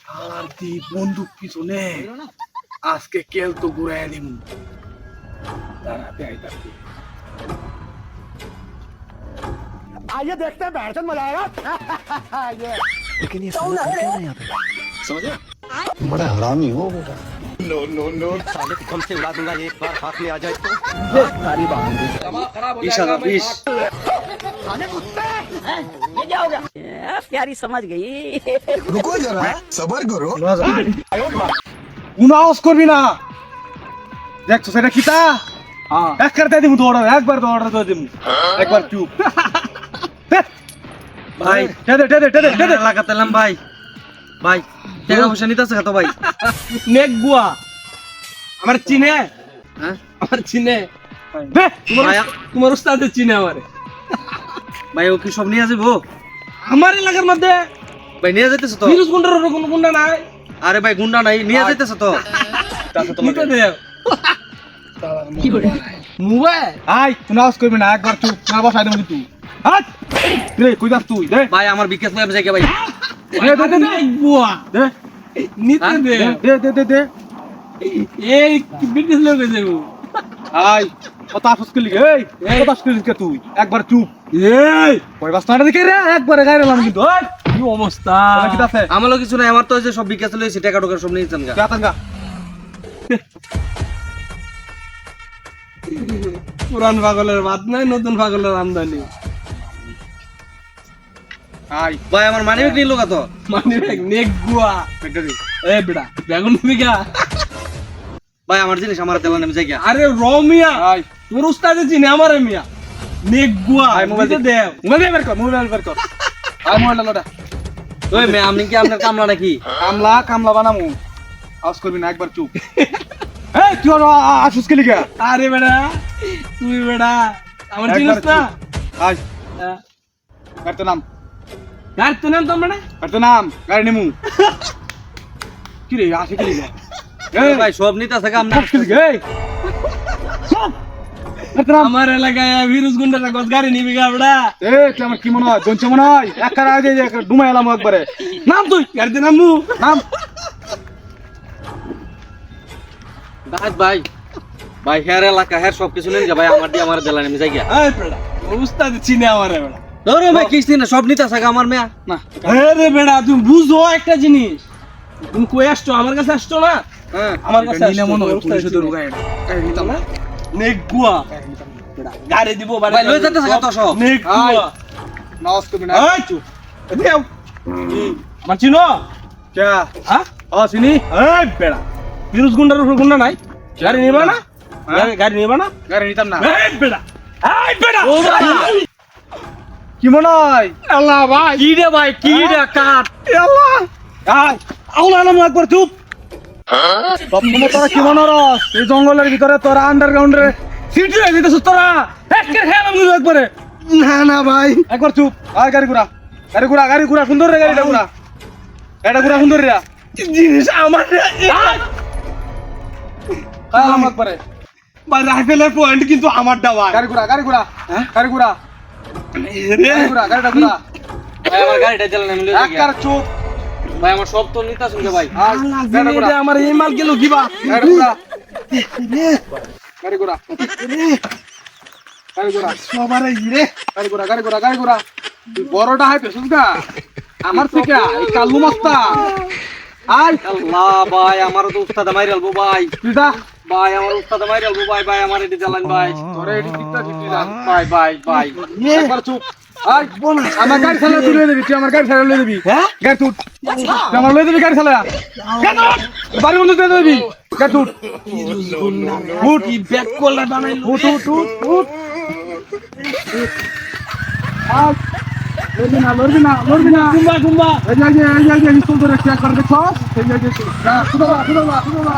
শান্তি বন্দুক পিছনে আজকে কেল তো ঘুরাই দিম দাঁড়াতে আইতাছি आइए देखते हैं बैठन मजा आएगा लेकिन ये साले कर क्या रहे हैं यहाँ पे समझे बड़ा हरामी हो बेटा साले को कम से उड़ा दूंगा एक बार हाथ में आ जाए तो सारी बात 20,020 ये क्या हो गया प्यारी समझ गई रुको जरा सबर करो কোনো আওয়াজ করবি না দেখছো সেটা কিতা এক করতে দিমু তো অর্ডার একবার তো অর্ডার দিয়ে দিমু একবার চুপ ভাই টেদে লাগাতালাম ভাই ভাই টাকা পয়সা নিতেছে কত ভাই নেক গুয়া আমার চিনে হ্যাঁ আমার চিনে ভাই তোমার উস্তাদে চিনে আমারে ভাই ও কি সব নিয়ে যাবো আমার এলাকার মধ্যে ভাই নিয়ে যাইতেছ তো ফিরোজ গুন্ডার কোনো গুন্ডা নাই আরে ভাই গুন্ডা নাই নিয়ে যাইতেছ তো নিতে দেও কি করে মোবাইল আই কোনো আওয়াজ করবি না একবার চুপ না বসাই দেবো কিন্তু হাট রে কই যাস তুই দে ভাই আমার বিকাশ ম্যাপ জায়গা ভাই দে নেক গুয়া দে নিতে দেও দে এই কি বিদেশ লোক যাবো আই কথা আফস করলি এই কথা আফস করলি তুই একবার চুপ এই কই বাস না দেখে রে একবারে গায়রে লাম কিন্তু ওই কি অবস্থা কি আছে আমারও কিছু নাই আমার তো ওই যে সব বিকাশ লইছে টাকা টোকা সব নিয়েছেন গা গাতাঙ্গা পুরান পাগলের বাদ নাই নতুন পাগলের আমদানি আই ভাই আমার মানি ব্যাগ নিলো কত মানে নেক গুয়া বেটা দি এ বেটা বেগুন বিঘা ভাই আমার জিনিস আমার দেওয়া নেমে জায়গা আরে রমিয়া আই তোর উস্তাদে চিনে আমারে মিয়া নেক গুয়া আই মোবাইল নিতে দেও মোবাইল বের কর আই মোবাইল লড়া ওই মে আপনি কি আপনার কামলা নাকি কামলা বানামু আওয়াজ করবি না একবার চুপ এই তুই আফস করলি কে আরে বেটা তুই বেটা আমার চিনিস না আই কার তো নাম কার তো নাম তোমরা কার তো নাম গাড়ি নেমু কি রে আসে কি রে এই ভাই সব নিতে আছে কাম না আফস করলি কে এই কার তো নাম আমার এলাকায় ভিরুজ গুন্ডারা গছ গাড়ি নিবি গা বেটা এ তুই আমার কি মনে হয় বঞ্চ মনে হয় একবার আগে ডুমাই এলাম একবারে নাম তুই গাড়িতে নামু নাম দাঁত ভাই ভাই হের এলাকা হের সব কিছু নেন যা ভাই আমার দিয়ে আমার দেলা নেমে জায়গা এই বেটা তোর উস্তাদে চিনে আমারে বেটা ধরো ভাই কিস্তি না সব নিতে আছে আমার মেয়া না আরে বেটা তুমি বুঝো একটা জিনিস তুমি কই আসছো আমার কাছে আসছো না হ্যাঁ আমার কাছে নিলে মনে হয় পুলিশে তো ঢুকায় গাড়ি নিতাম না নেক গুয়া বেটা গাড়ি দিব বাড়ি ভাই লই যাইতেছে কত সব নেক গুয়া নাওস করবি না এই চুপ দেও আমার চিনো কে হ্যাঁ চিনি এই বেটা ভিরুজ গুন্ডার উপর গুন্ডা নাই গাড়ি নিবা না গাড়ি নিবা না গাড়ি নিতাম না এই বেটা এই বেটা কি মনে হয় আল্লাহ ভাই কি রে ভাই কি রে কাট আল্লাহ আই আউলা নাম একবার চুপ সবসময় তোরা কি মনে রস এই জঙ্গলের ভিতরে তোরা আন্ডারগ্রাউন্ডে সিটি হয়ে যেতেছ তোরা একের খেয়াল আমি একবারে না না ভাই একবার চুপ আর গাড়ি ঘুরা সুন্দর রে গাড়িটা ঘুরা এটা ঘুরা সুন্দর রে জিনিস আমার আলাম একবারে ভাই রাইফেলের পয়েন্ট কিন্তু আমারটা ভাই গাড়ি ঘুরা গাড়ি ঘুরা গাড়িটা ঘুরা ভাই আমার গাড়িটা দেলা নেমে লই জায়গা একবার চুপ ভাই আমার সব তো নিতে আছে ভাই আর গাড়ি ঘুরা আমার এই মাল গেল কিবা গাড়ি ঘুরা সবার রে গাড়ি ঘুরা তুই বড়টা হাই পেছন গা আমার থেকে এই কালু মাস্তা আই আল্লাহ ভাই আমার তো উস্তাদ মাইরালবো ভাই তুই যা ভাই আমার উস্তাদ মাইরালবো ভাই ভাই আমার এটি দেলান ভাই তোরে এডি দিকটা দিতে যা ভাই ভাই ভাই একবার চুপ আই আমার গাড়ি চালা তুই লয়ে দিবি তুই আমার গাড়ি চালা লয়ে দিবি হ্যাঁ গাড়ি তুই আমার লয়ে দিবি গাড়ি চালা বাড়ি বন্ধ দিয়ে দিবি গাড়ি তুই উঠ কি ব্যাক কলার বানাইলো উঠ লড়বি না গুম্বা এই যে সুন্দর একটা করে দেখছ এই যে যা শুনো না